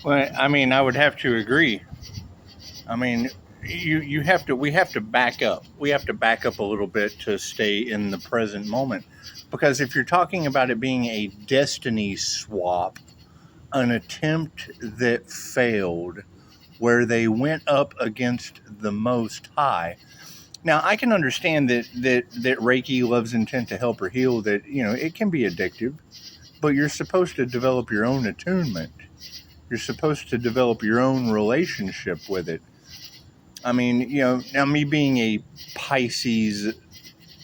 Well, I mean, I would have to agree. I mean, you have to we have to back up. We have to back up a little bit to stay in the present moment. Because if you're talking about it being a destiny swap, an attempt that failed where they went up against the Most High. Now, I can understand that Reiki, love's intent to help or heal, that, it can be addictive, but you're supposed to develop your own attunement. You're supposed to develop your own relationship with it. I mean, now me being a Pisces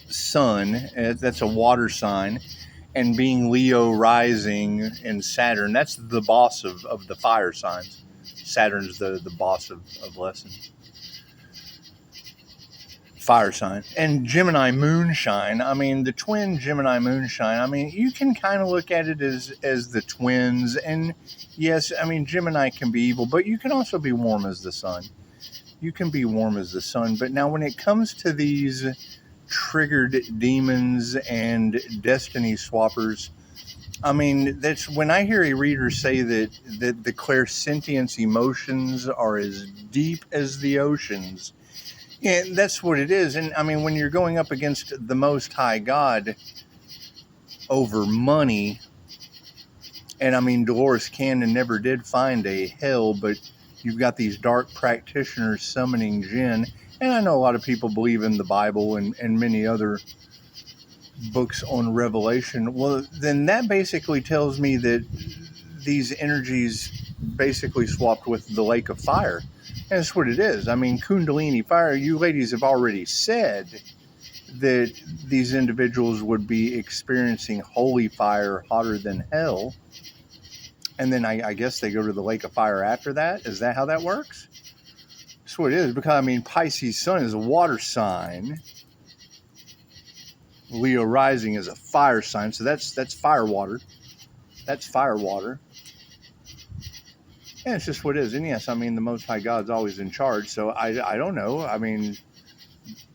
sun, that's a water sign, and being Leo rising in Saturn, that's the boss of the fire signs. Saturn's the boss of lessons. Fire sign. And Gemini moonshine, I mean, the twin Gemini moonshine, I mean, you can kind of look at it as the twins. And yes, I mean, Gemini can be evil, but you can also be warm as the sun. You can be warm as the sun. But now when it comes to these triggered demons and destiny swappers, I mean, that's when I hear a reader say that the clairsentience emotions are as deep as the oceans. Yeah, that's what it is. And I mean, when you're going up against the Most High God over money, and I mean, Dolores Cannon never did find a hell, but you've got these dark practitioners summoning jinn. And I know a lot of people believe in the Bible and many other books on Revelation. Well, then that basically tells me that these energies basically swapped with the lake of fire. And that's what it is. I mean, Kundalini fire, you ladies have already said that these individuals would be experiencing holy fire hotter than hell. And then I guess they go to the lake of fire after that. Is that how that works? That's what it is. Because, I mean, Pisces sun is a water sign. Leo rising is a fire sign. So that's fire water. That's fire water. And it's just what it is. And yes, I mean, the Most High God's always in charge. So I don't know. I mean,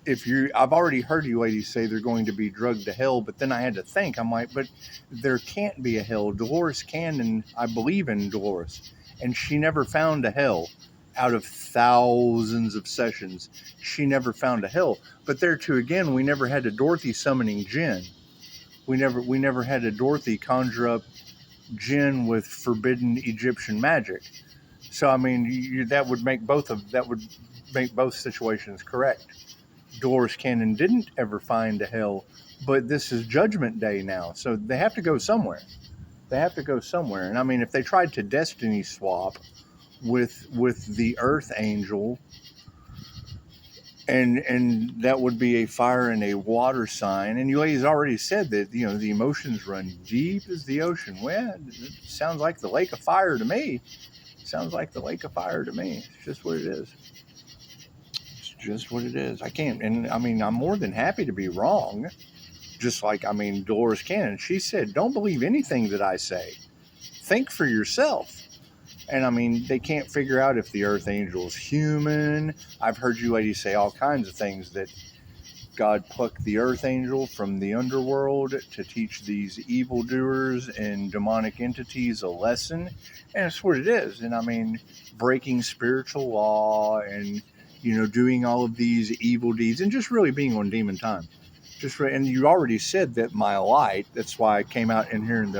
I've already heard you ladies say they're going to be drugged to hell, but then I had to think, I'm like, but there can't be a hell. Dolores Cannon, I believe in Dolores, and she never found a hell. Out of thousands of sessions, she never found a hell. But there too, again, we never had a Dorothy summoning jinn. We never had a Dorothy conjure up jinn with forbidden Egyptian magic. So I mean, that would make both situations correct. Dolores Cannon didn't ever find a hell, but this is Judgment Day now, so they have to go somewhere. And I mean, if they tried to destiny swap with the Earth Angel, and that would be a fire and a water sign. And you ladies already said that, the emotions run deep as the ocean. Well, it sounds like the lake of fire to me. It's just what it is. Just what it is. I can't, and I mean, I'm more than happy to be wrong. Just like, I mean, Dolores Cannon, she said, don't believe anything that I say. Think for yourself. And I mean, they can't figure out if the Earth Angel is human. I've heard you ladies say all kinds of things, that God plucked the Earth Angel from the underworld to teach these evildoers and demonic entities a lesson. And that's what it is. And I mean, breaking spiritual law and, doing all of these evil deeds and just really being on demon time. And you already said that my light, that's why I came out in here in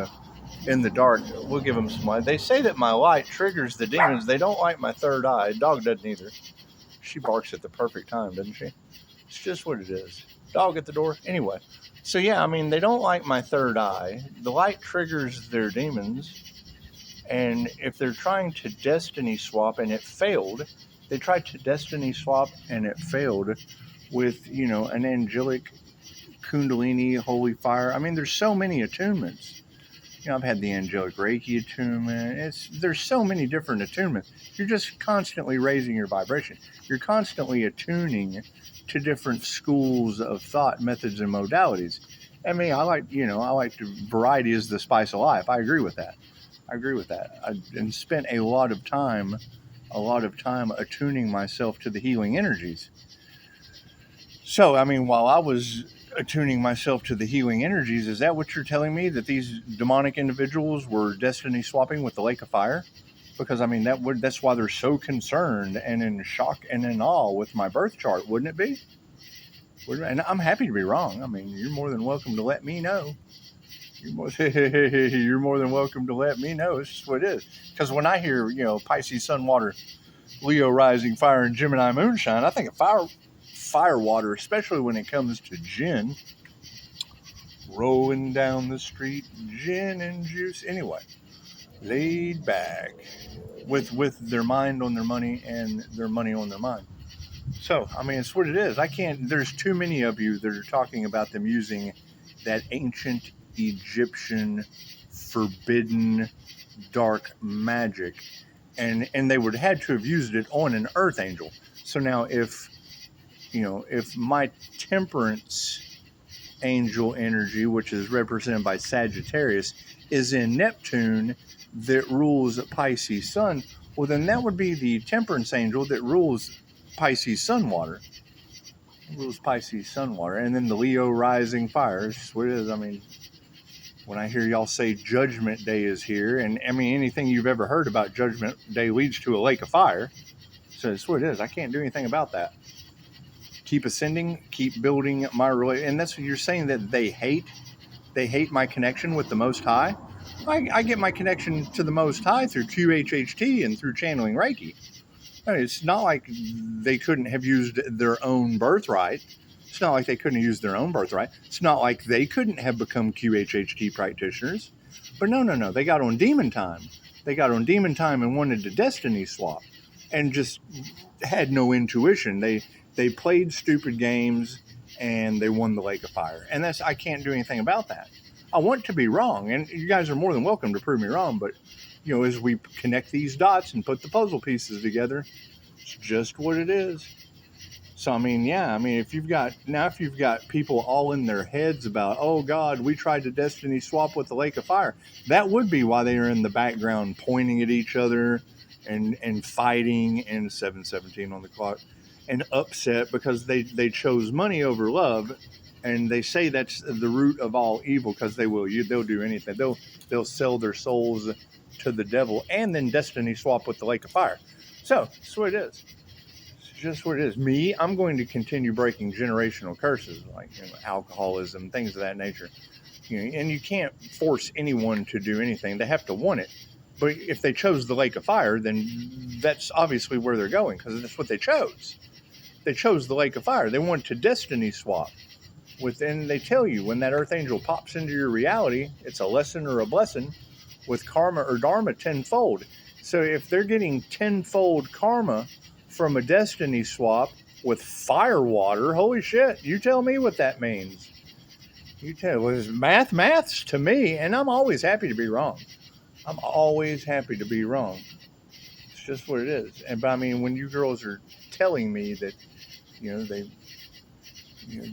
the dark. We'll give them some light. They say that my light triggers the demons. They don't like my third eye. Dog doesn't either. She barks at the perfect time, doesn't she? It's just what it is. Dog at the door. Anyway. So yeah, I mean, they don't like my third eye. The light triggers their demons. And if they're trying to destiny swap and it failed, they tried to destiny swap and it failed with, an angelic Kundalini, holy fire. I mean, there's so many attunements. I've had the angelic Reiki attunement. There's so many different attunements. You're just constantly raising your vibration. You're constantly attuning to different schools of thought, methods, and modalities. I mean, I like variety is the spice of life. I agree with that. And spent a lot of time attuning myself to the healing energies. So, I mean, while I was attuning myself to the healing energies, is that what you're telling me, that these demonic individuals were destiny swapping with the lake of fire? Because I mean, that's why they're so concerned and in shock and in awe with my birth chart, wouldn't it be? And I'm happy to be wrong. I mean, you're more than welcome to let me know. You're more than welcome to let me know. It's just what it is. Because when I hear, Pisces, Sun, Water, Leo, Rising, Fire, and Gemini, Moonshine, I think of fire water, especially when it comes to gin. Rolling down the street, gin and juice. Anyway, laid back with their mind on their money and their money on their mind. So, I mean, it's what it is. There's too many of you that are talking about them using that ancient Egyptian forbidden dark magic. And they would have had to have used it on an earth angel. So now if my temperance angel energy, which is represented by Sagittarius, is in Neptune that rules Pisces Sun, well, then that would be the temperance angel that rules Pisces Sun Water. It rules Pisces Sun Water. And then the Leo Rising Fire. It's just what it is. I mean, when I hear y'all say Judgment Day is here, and I mean, anything you've ever heard about Judgment Day leads to a lake of fire. So it's what it is. I can't do anything about that. Keep ascending, keep building my relationship. And that's what you're saying, that they hate my connection with the Most High. I get my connection to the Most High through QHHT and through channeling Reiki. I mean, it's not like they couldn't have used their own birthright. It's not like they couldn't have used their own birthright. It's not like they couldn't have become QHHT practitioners. But no. They got on demon time. They got on demon time and wanted to destiny swap and just had no intuition. They played stupid games and they won the lake of fire. And I can't do anything about that. I want to be wrong. And you guys are more than welcome to prove me wrong. But, as we connect these dots and put the puzzle pieces together, it's just what it is. So, I mean, yeah, if you've got people all in their heads about, oh God, we tried to destiny swap with the lake of fire, that would be why they are in the background pointing at each other and fighting, and 7:17 on the clock, and upset because they chose money over love. And they say that's the root of all evil, because they'll do anything. They'll sell their souls to the devil and then destiny swap with the lake of fire. So that's what it is. It's just what it is. Me, I'm going to continue breaking generational curses like alcoholism, things of that nature. And you can't force anyone to do anything. They have to want it. But if they chose the lake of fire, then that's obviously where they're going, because that's what they chose. They chose the lake of fire. They want to destiny swap. And they tell you, when that earth angel pops into your reality, it's a lesson or a blessing, with karma or dharma tenfold. So if they're getting tenfold karma from a destiny swap with fire water, holy shit, you tell me what that means. You tell. It was maths to me, and I'm always happy to be wrong. I'm always happy to be wrong. It's just what it is. But I mean, when you girls are telling me that, they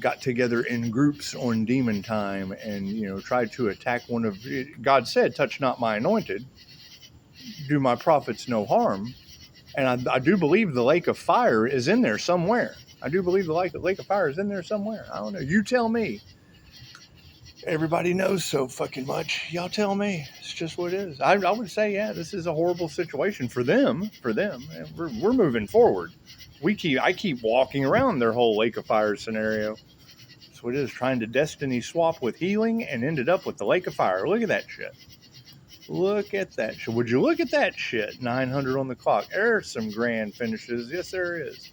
got together in groups on demon time and, tried to attack one of, God said, touch not my anointed, do my prophets no harm. And I do believe the lake of fire is in there somewhere. I do believe the lake of fire is in there somewhere. I don't know. You tell me. Everybody knows so fucking much. Y'all tell me. It's just what it is. I would say, yeah, this is a horrible situation for them. And we're moving forward. I keep walking around their whole lake of fire scenario. That's what it is. Trying to destiny swap with healing and ended up with the lake of fire. Look at that shit. Look at that shit. Would you look at that shit? 900 on the clock. There's some grand finishes. Yes, there is.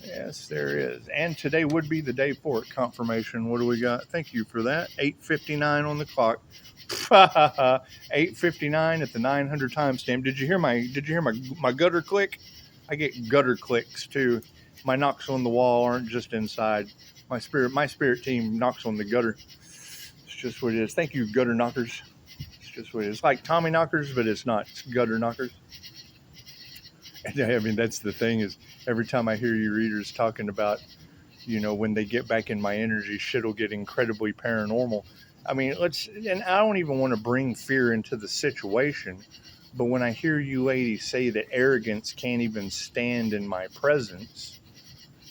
Yes, there is. And today would be the day for it. Confirmation. What do we got? Thank you for that. 8:59 on the clock. 8:59 at the 900 timestamp. Did you hear my gutter click? I get gutter clicks too. My knocks on the wall aren't just inside. My spirit team knocks on the gutter. It's just what it is. Thank you, gutter knockers. It's just what it is. It's like Tommy knockers, but it's not. It's gutter knockers. And I mean, that's the thing, is every time I hear you readers talking about, when they get back in my energy, shit will get incredibly paranormal. I mean, and I don't even want to bring fear into the situation, but when I hear you ladies say that arrogance can't even stand in my presence,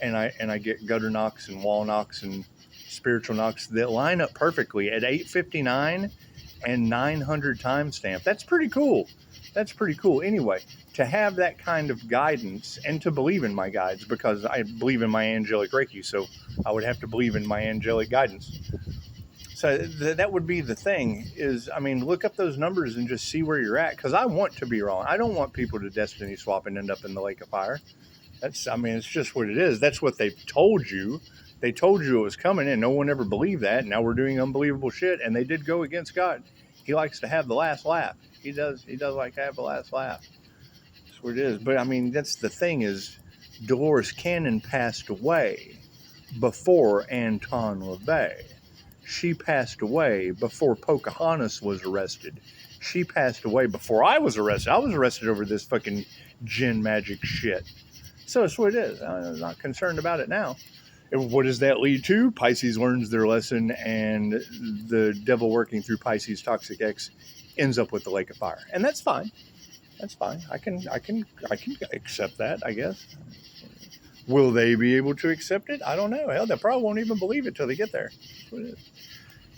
and I get gutter knocks and wall knocks and spiritual knocks that line up perfectly at 8:59 and 900 timestamp. That's pretty cool. That's pretty cool. Anyway, to have that kind of guidance and to believe in my guides, because I believe in my angelic Reiki, so I would have to believe in my angelic guidance. So that would be the thing is, I mean, look up those numbers and just see where you're at, because I want to be wrong. I don't want people to destiny swap and end up in the lake of fire. I mean, it's just what it is. That's what they've told you. They told you it was coming, and no one ever believed that. Now we're doing unbelievable shit, and they did go against God. He likes to have the last laugh. He does like to have the last laugh. That's what it is. But I mean, that's the thing is, Dolores Cannon passed away before Anton LaVey. She passed away before Pocahontas was arrested. She passed away before I was arrested. I was arrested over this fucking gin magic shit. So that's what it is. I'm not concerned about it now. And what does that lead to? Pisces learns their lesson, and the devil working through Pisces Toxic X ends up with the lake of fire. And that's fine. That's fine. I can accept that, I guess. Will they be able to accept it? I don't know. Hell, they probably won't even believe it till they get there. That's what it is.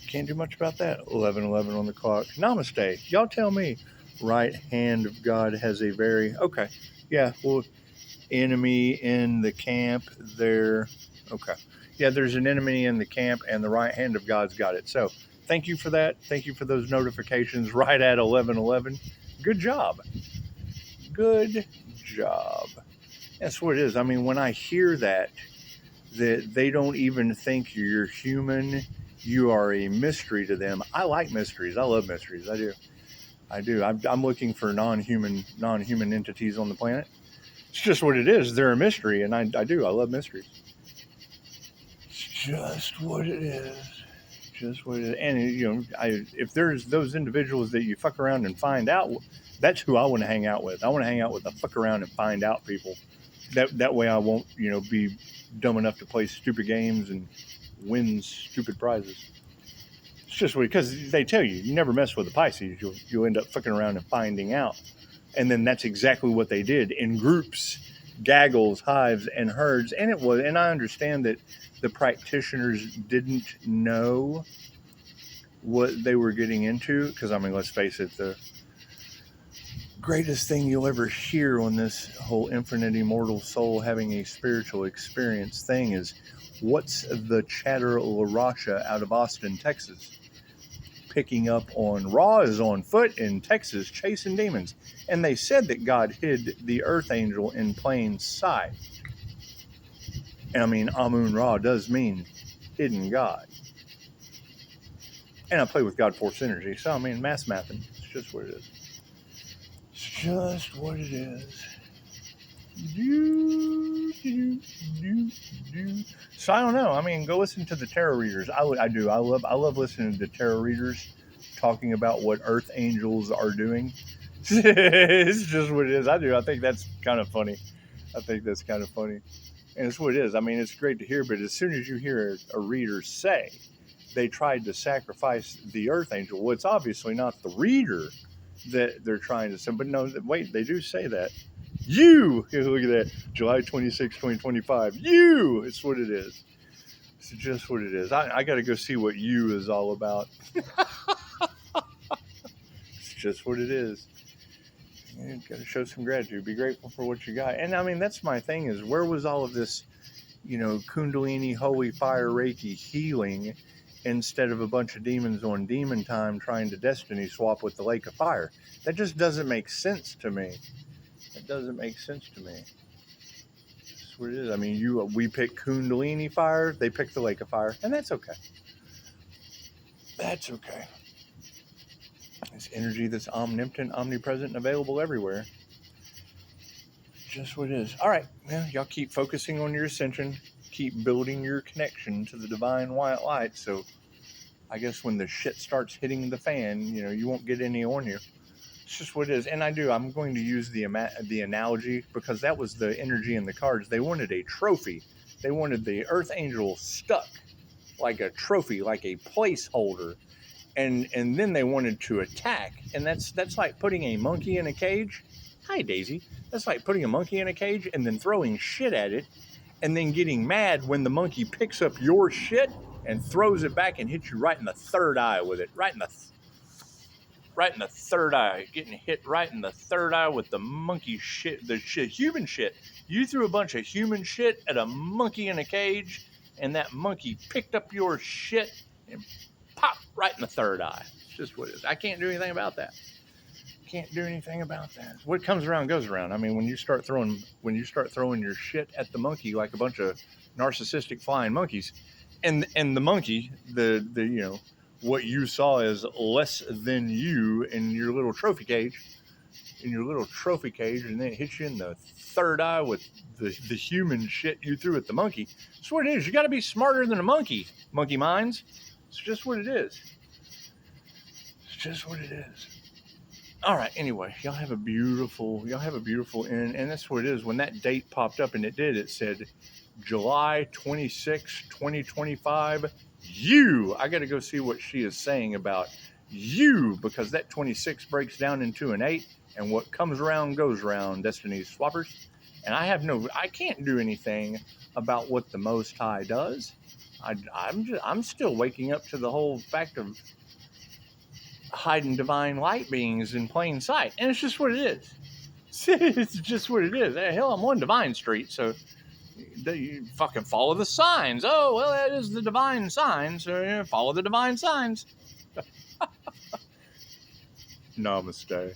Can't do much about that. 11:11 on the clock. Namaste. Y'all tell me. Right hand of God has a very... Okay. Yeah, well, enemy in the camp there. Okay. Yeah, there's an enemy in the camp, and the right hand of God's got it. So thank you for that. Thank you for those notifications right at 11:11. Good job. Good job. That's what it is. I mean, when I hear that they don't even think you're human, you are a mystery to them. I like mysteries. I love mysteries. I do. I'm looking for non-human entities on the planet. It's just what it is. They're a mystery, and I do. I love mysteries. It's just what it is. Just what it is. And, you know, if there's those individuals that you fuck around and find out, that's who I want to hang out with. I want to hang out with the fuck around and find out people. That way I won't, you know, be dumb enough to play stupid games and win stupid prizes. It's just because they tell you never mess with the Pisces. You'll end up fucking around and finding out. And then that's exactly what they did in groups, gaggles, hives, and herds. And I understand that the practitioners didn't know what they were getting into. Because, I mean, let's face it, the greatest thing you'll ever hear on this whole infinite immortal soul having a spiritual experience thing is, what's the chatter La Racha out of Austin, Texas? Picking up on Ra is on foot in Texas chasing demons. And they said that God hid the earth angel in plain sight. And I mean, Amun Ra does mean hidden God. And I play with God Force energy. So, I mean, mathing. It's just what it is. It's just what it is. So I don't know. I mean, go listen to the tarot readers. I do. I love listening to the tarot readers talking about what earth angels are doing. It's just what it is. I do. I think that's kind of funny. And it's what it is. I mean, it's great to hear, but as soon as you hear a reader say they tried to sacrifice the earth angel, well, it's obviously not the reader that they're trying to say. But no, wait, they do say that. You, look at that, July 26, 2025. You, it's what it is. It's just what it is. I got to go see what you is all about. It's just what it is. You got to show some gratitude. Be grateful for what you got. And I mean, that's my thing is, where was all of this, you know, Kundalini, Holy Fire, Reiki healing instead of a bunch of demons on demon time trying to destiny swap with the lake of fire? That just doesn't make sense to me. It doesn't make sense to me. That's what it is. I mean, we pick Kundalini fire, they pick the lake of fire, and that's okay. That's okay. It's energy that's omnipotent, omnipresent, and available everywhere. Just what it is. All right, well, y'all keep focusing on your ascension. Keep building your connection to the divine white light. So I guess when the shit starts hitting the fan, you know, you won't get any on you. It's just what it is. And I'm going to use the analogy because that was the energy in the cards. They wanted a trophy. They wanted the earth angel stuck like a trophy, like a placeholder. And then they wanted to attack. And that's like putting a monkey in a cage. Hi, Daisy. That's like putting a monkey in a cage and then throwing shit at it and then getting mad when the monkey picks up your shit and throws it back and hits you right in the third eye with it. Right in the... right in the third eye, getting hit right in the third eye with the monkey shit, human shit. You threw a bunch of human shit at a monkey in a cage, and that monkey picked up your shit and popped right in the third eye. It's just what it is. I can't do anything about that. Can't do anything about that. What comes around goes around. I mean, when you start throwing your shit at the monkey like a bunch of narcissistic flying monkeys, and the monkey, the what you saw as less than you in your little trophy cage, and then it hits you in the third eye with the human shit you threw at the monkey. That's what it is. You got to be smarter than a monkey minds. It's just what it is. It's just what it is. All right. Anyway, y'all have a beautiful end, and that's what it is. When that date popped up, and it said July 26, 2025. I got to go see what she is saying about you, because that 26 breaks down into an 8, and what comes around goes around, Destiny's Swappers. And I can't do anything about what the Most High does. I'm still waking up to the whole fact of hiding divine light beings in plain sight, and it's just what it is. It's just what it is. Hell, I'm on Divine Street, so you fucking follow the signs. Oh, well, that is the divine sign, so follow the divine signs. Namaste.